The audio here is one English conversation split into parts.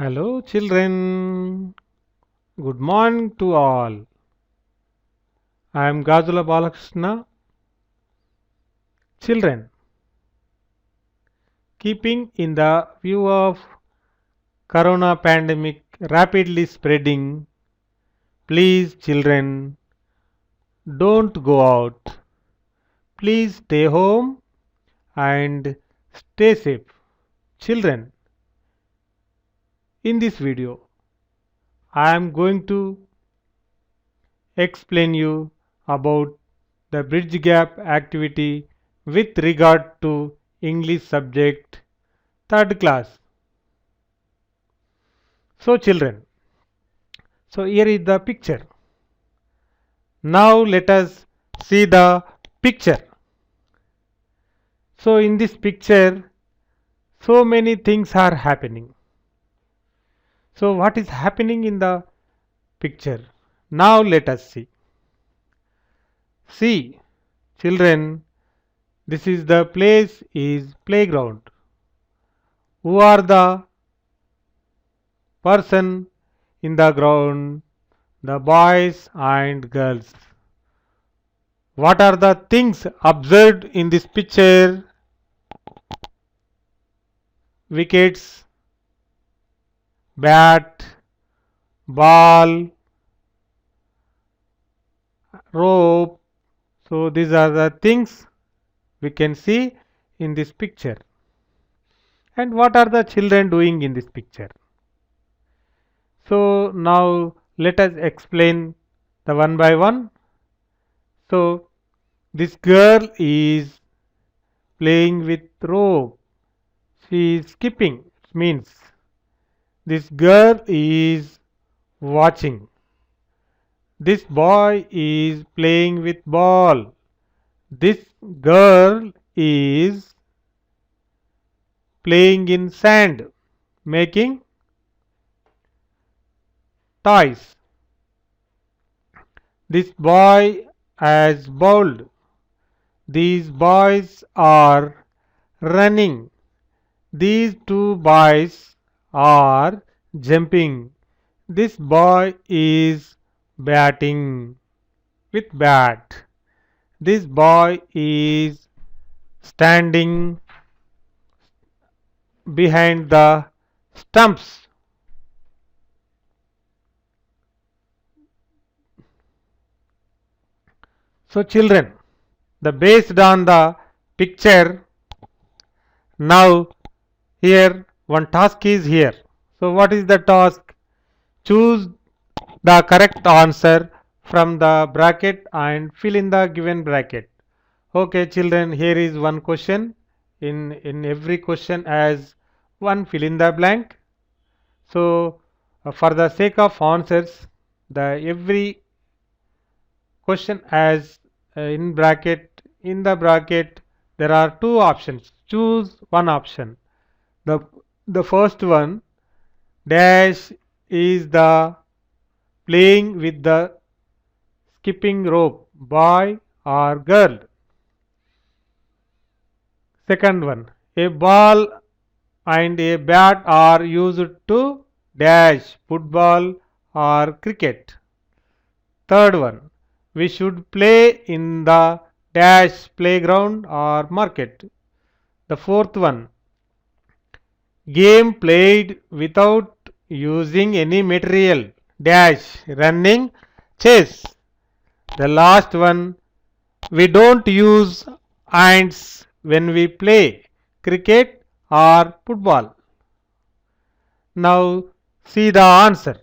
Hello, children. Good morning to all. I am Gazula Balakrishna. Children, keeping in the view of corona pandemic rapidly spreading, please, children, don't go out. Please stay home and stay safe. Children, in this video, I am going to explain you about the bridge gap activity with regard to English subject third class. So children, so here is the picture. Now let us see the picture. So in this picture, so many things are happening. So what is happening in the picture? Now let us see. See, children, this is the place is playground. Who are the person in the ground? The boys and girls. What are the things observed in this picture? Wickets, bat, ball, rope. So these are the things we can see in this picture. And what are the children doing in this picture? So now let us explain the one by one. So this girl is playing with rope. She is skipping. It means this girl is watching. This boy is playing with ball. This girl is playing in sand, making toys. This boy has bowled. These boys are running. These two boys are jumping. This boy is batting with bat. This boy is standing behind the stumps. So children, based on the picture, now here one task is here. So what is the task? Choose the correct answer from the bracket and fill in the given bracket. Okay children, here is one question. In every question as one fill in the blank. So for the sake of answers, the every question as in the bracket there are two options. Choose one option. The first one dash is the playing with the skipping rope, boy or girl. Second one, a ball and a bat are used to dash football or cricket. Third one, we should play in the dash playground or market. The fourth one, game played without using any material, dash running chess. The last one, we don't use hands when we play cricket or football. Now see the answer.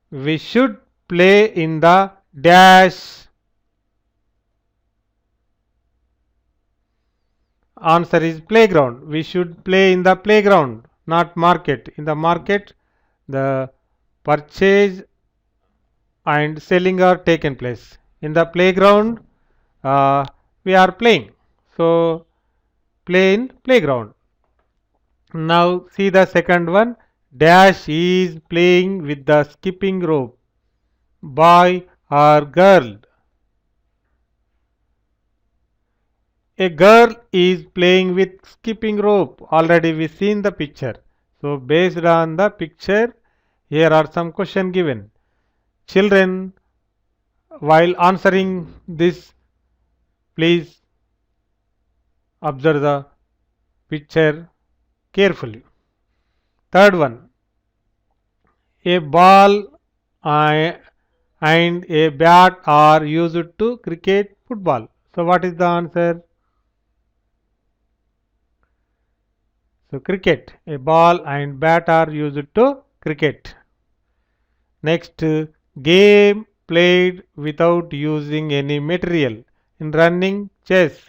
We should play in the dash. Answer is playground. We should play in the playground, not market. In the market, the purchase and selling are taken place. In the playground, we are playing. So play in playground. Now see the second one. Dash is playing with the skipping rope. Boy or girl. A girl is playing with skipping rope. Already we seen the picture. So based on the picture, here are some question given. Children, while answering this, please observe the picture carefully. Third one, a ball and a bat are used to cricket football. So what is the answer? So cricket, a ball and bat are used to cricket. Next, game played without using any material in running chess.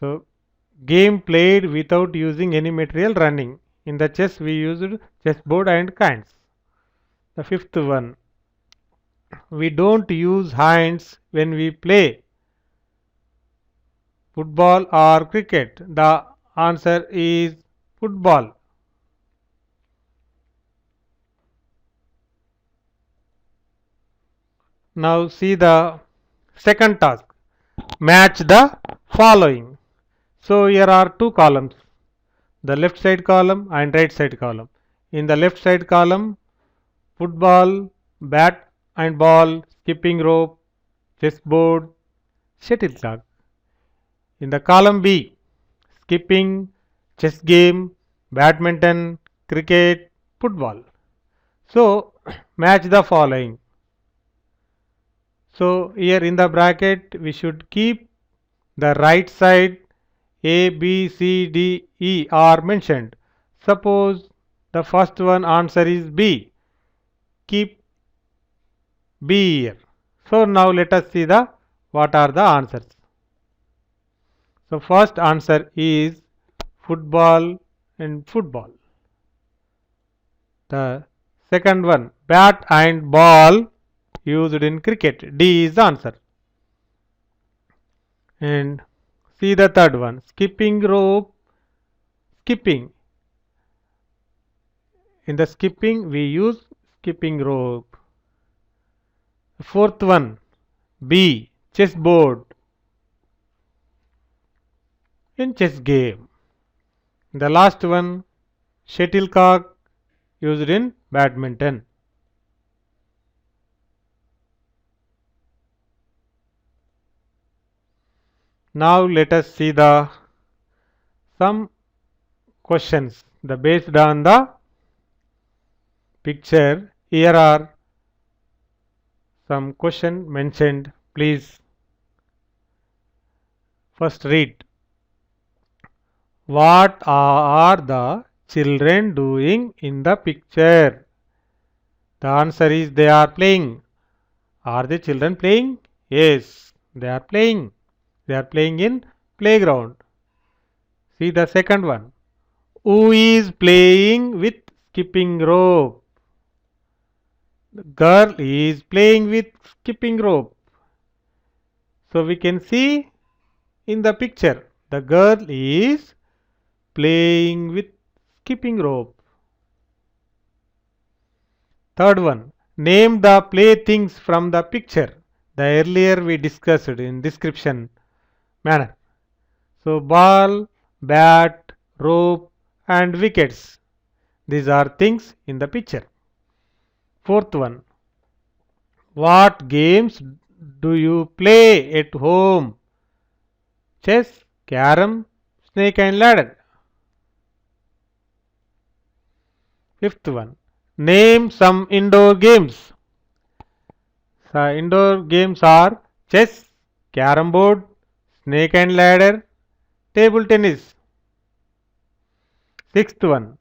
So game played without using any material running. In the chess we used chessboard and coins. The fifth one, we don't use hands when we play football or cricket. The answer is football. Now see the second task. Match the following. So here are two columns, the left side column and right side column. In the left side column, football, bat and ball, skipping rope, chessboard, shuttlecock. In the column B, skipping, chess game, badminton, cricket, football. So match the following. So here in the bracket we should keep the right side. A, B, C, D, E are mentioned. Suppose the first one answer is B. Keep B here. So now let us see the what are the answers. So first answer is football and football. The second one, bat and ball used in cricket. D is the answer. And see the third one, skipping rope, skipping. In the skipping we use skipping rope. Fourth one, B, chessboard. In chess game. The last one, shuttlecock used in badminton. Now let us see the some questions. The based on the picture, here are some question mentioned. Please first read. What are the children doing in the picture? The answer is they are playing. Are the children playing? Yes, they are playing. They are playing in playground. See the second one. Who is playing with skipping rope? The girl is playing with skipping rope. So we can see in the picture the girl is playing with skipping rope. Third one, name the playthings from the picture. The earlier we discussed in description manner. So ball, bat, rope and wickets. These are things in the picture. Fourth one, what games do you play at home? Chess, carom, snake and ladder. Fifth one, name some indoor games. So indoor games are chess, carom board, snake and ladder, table tennis. Sixth one,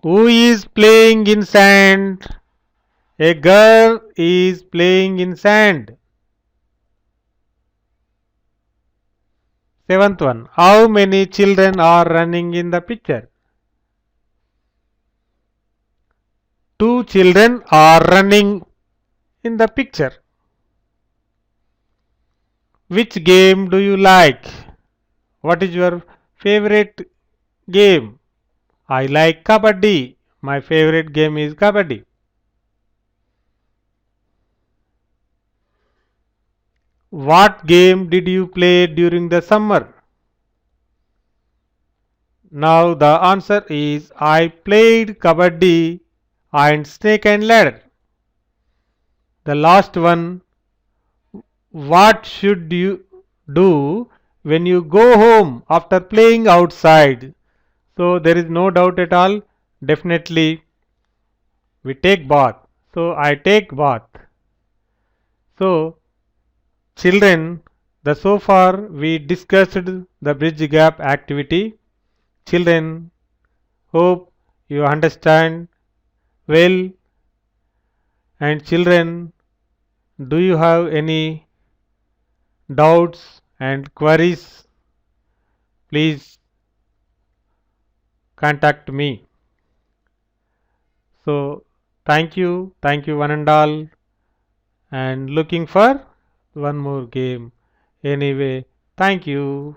who is playing in sand? A girl is playing in sand. Seventh one, how many children are running in the picture? Two children are running in the picture. Which game do you like? What is your favorite game? I like Kabaddi. My favorite game is Kabaddi. What game did you play during the summer? Now the answer is I played kabaddi and snake and ladder. The last one, what should you do when you go home after playing outside? So there is no doubt at all. Definitely we take bath. So I take bath. So children, so far we discussed the bridge gap activity. Children, hope you understand well. And children, do you have any doubts and queries? Please contact me. So thank you one and all, and looking for one more game. Anyway, thank you.